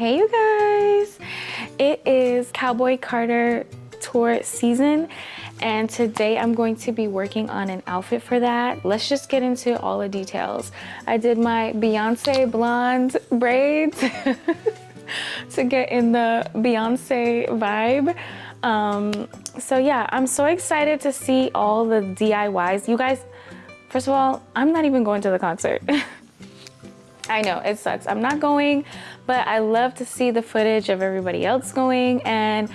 Hey you guys, it is Cowboy Carter tour season and today I'm going to be working on an outfit for that. Let's just get into all the details. I did my Beyonce blonde braids to get in the Beyonce vibe. So yeah, I'm so excited to see all the DIYs. You guys, first of all, I'm not even going to the concert. I know, it sucks. I'm not going, but I love to see the footage of everybody else going, and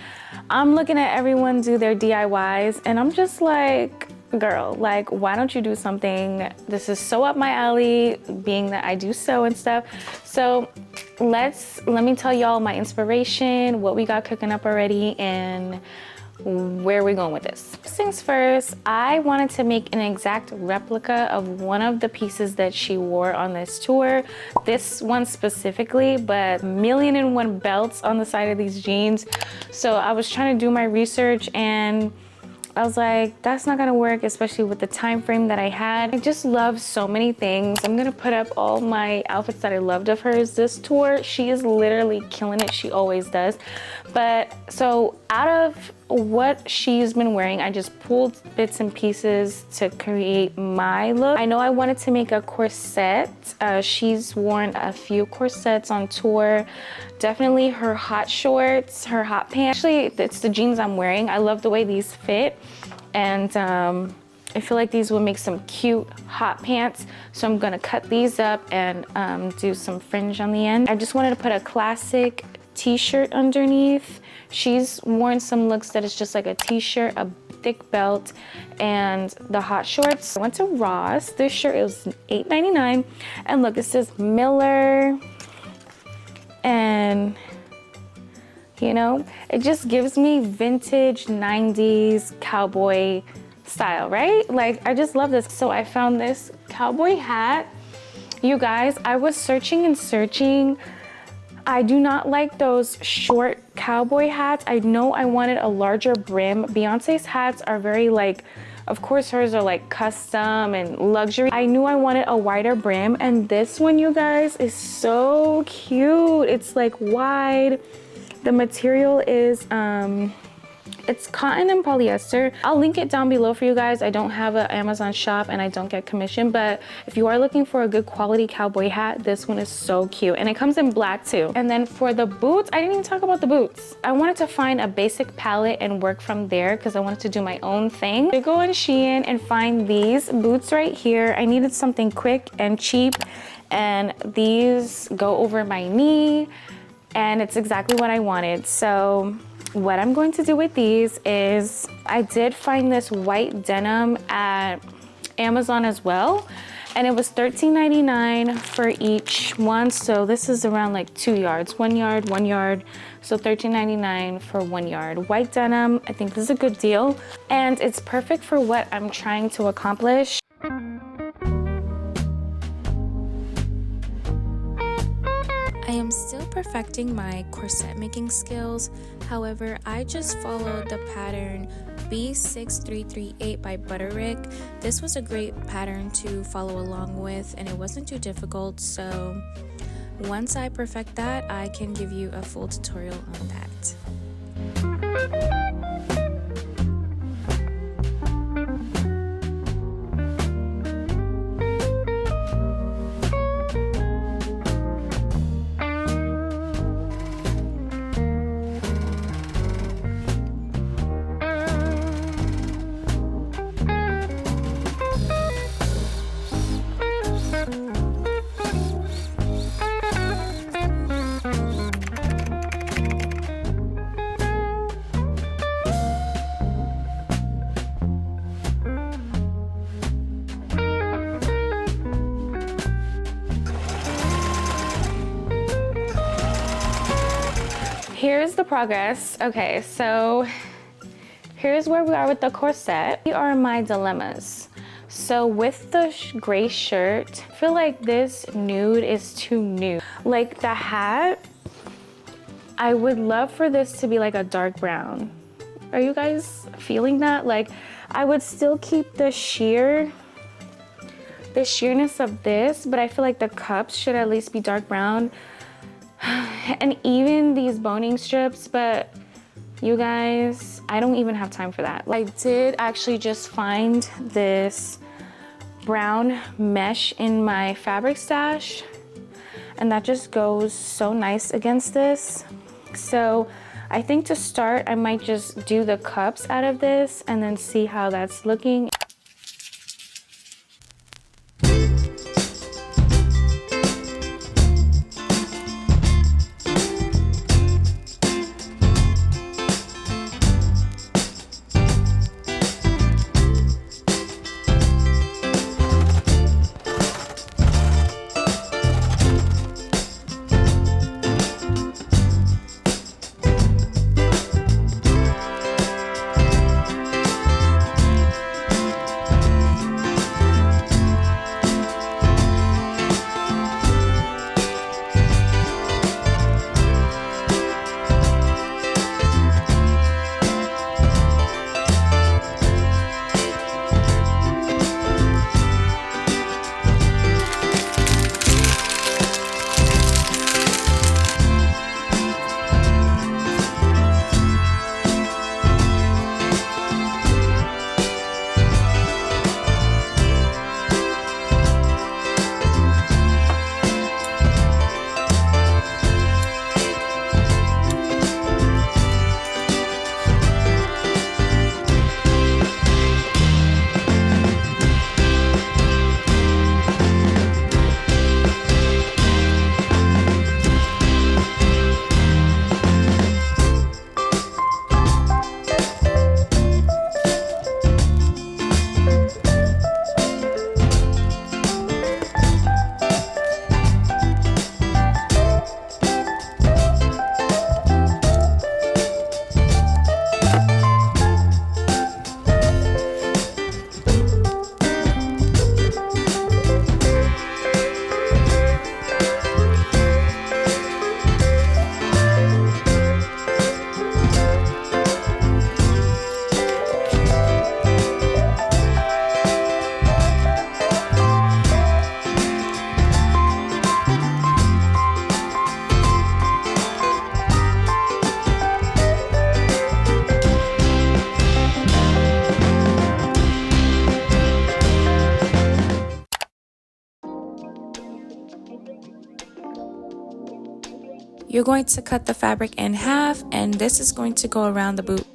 I'm looking at everyone do their DIYs, and I'm just like, girl, like, why don't you do something? This is so up my alley, being that I do sew and stuff. So let me tell y'all my inspiration, what we got cooking up already, and where are we going with this? First things first, I wanted to make an exact replica of one of the pieces that she wore on this tour. This one specifically, but 1,000,001 belts on the side of these jeans. So I was trying to do my research and I was like, that's not gonna work, especially with the time frame that I had. I just love so many things. I'm gonna put up all my outfits that I loved of hers this tour. She is literally killing it, she always does. But so out of what she's been wearing, I just pulled bits and pieces to create my look. I know I wanted to make a corset. She's worn a few corsets on tour. Definitely her hot shorts, her hot pants. Actually, it's the jeans I'm wearing. I love the way these fit. And I feel like these will make some cute hot pants. So I'm gonna cut these up and do some fringe on the end. I just wanted to put a classic t-shirt underneath. She's worn some looks that is just like a t-shirt, a thick belt, and the hot shorts. I went to Ross. This shirt is $8.99. And look, it says Miller. And you know, it just gives me vintage 90s cowboy style, right? Like, I just love this. So I found this cowboy hat. You guys, I was searching and searching. I do not like those short cowboy hats. I know I wanted a larger brim. Beyonce's hats are very like, of course hers are like custom and luxury. I knew I wanted a wider brim, and this one, you guys, is so cute. It's like wide. The material is, it's cotton and polyester. I'll link it down below for you guys. I don't have an Amazon shop and I don't get commission, but if you are looking for a good quality cowboy hat, this one is so cute. And it comes in black too. And then for the boots, I didn't even talk about the boots. I wanted to find a basic palette and work from there because I wanted to do my own thing. I go on Shein and find these boots right here. I needed something quick and cheap, and these go over my knee, and it's exactly what I wanted. So what I'm going to do with these is, I did find this white denim at Amazon as well, and it was $13.99 for each one. So this is around like 2 yards, 1 yard, 1 yard. So $13.99 for 1 yard. White denim, I think this is a good deal. And it's perfect for what I'm trying to accomplish. I am still perfecting my corset making skills. However, I just followed the pattern B6338 by Butterick. This was a great pattern to follow along with, and it wasn't too difficult. So once I perfect that, I can give you a full tutorial on that. Here's the progress. Okay, so here's where we are with the corset. Here are my dilemmas. So with the gray shirt, I feel like this nude is too nude. Like the hat, I would love for this to be like a dark brown. Are you guys feeling that? Like, I would still keep the sheerness of this, but I feel like the cups should at least be dark brown. And even these boning strips, but you guys, I don't even have time for that. I did actually just find this brown mesh in my fabric stash, and that just goes so nice against this. So I think to start, I might just do the cups out of this and then see how that's looking. You're going to cut the fabric in half, and this is going to go around the boot.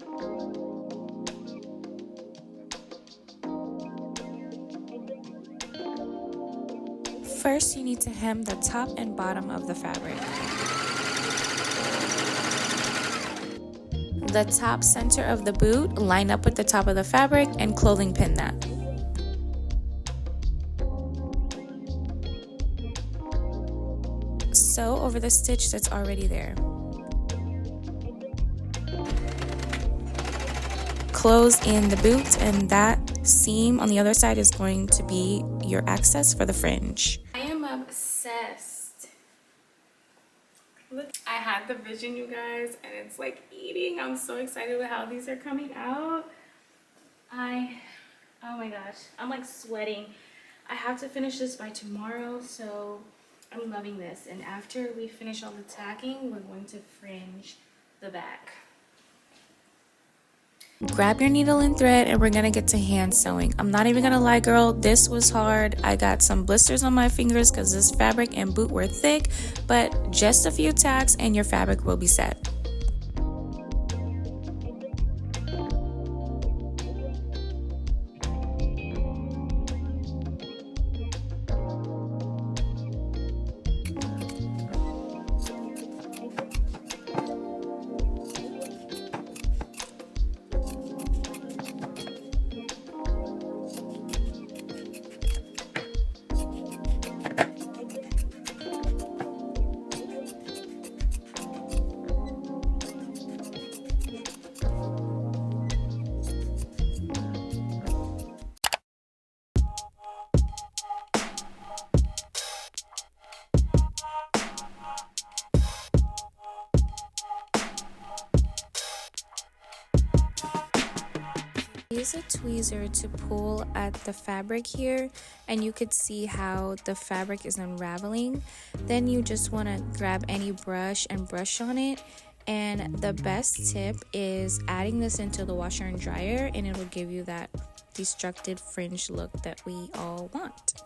First, you need to hem the top and bottom of the fabric. The top center of the boot, line up with the top of the fabric and clothing pin that. Sew over the stitch that's already there. Close in the boot, and that seam on the other side is going to be your access for the fringe. I am obsessed. Look, I had the vision, you guys, and it's like eating. I'm so excited with how these are coming out. Oh my gosh, I'm like sweating. I have to finish this by tomorrow, so I'm loving this. And after we finish all the tacking, we're going to fringe the back. Grab your needle and thread, and we're gonna get to hand sewing. I'm not even gonna lie, girl, this was hard. I got some blisters on my fingers because this fabric and boot were thick, but just a few tacks and your fabric will be set. Use a tweezer to pull at the fabric here, and you could see how the fabric is unraveling. Then you just want to grab any brush and brush on it. And the best tip is adding this into the washer and dryer, and it'll give you that destructed fringe look that we all want.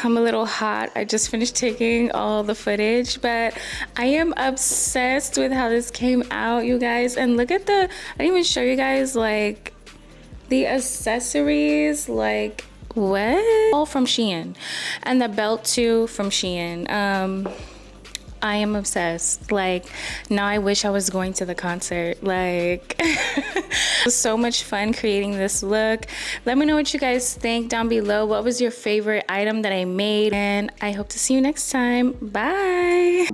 I'm a little hot. I just finished taking all the footage, but I am obsessed with how this came out, you guys. And look at I didn't even show you guys like the accessories, like what? All from Shein, and the belt too from Shein. I am obsessed. Like, now I wish I was going to the concert. Like, it was so much fun creating this look. Let me know what you guys think down below. What was your favorite item that I made? And I hope to see you next time. Bye.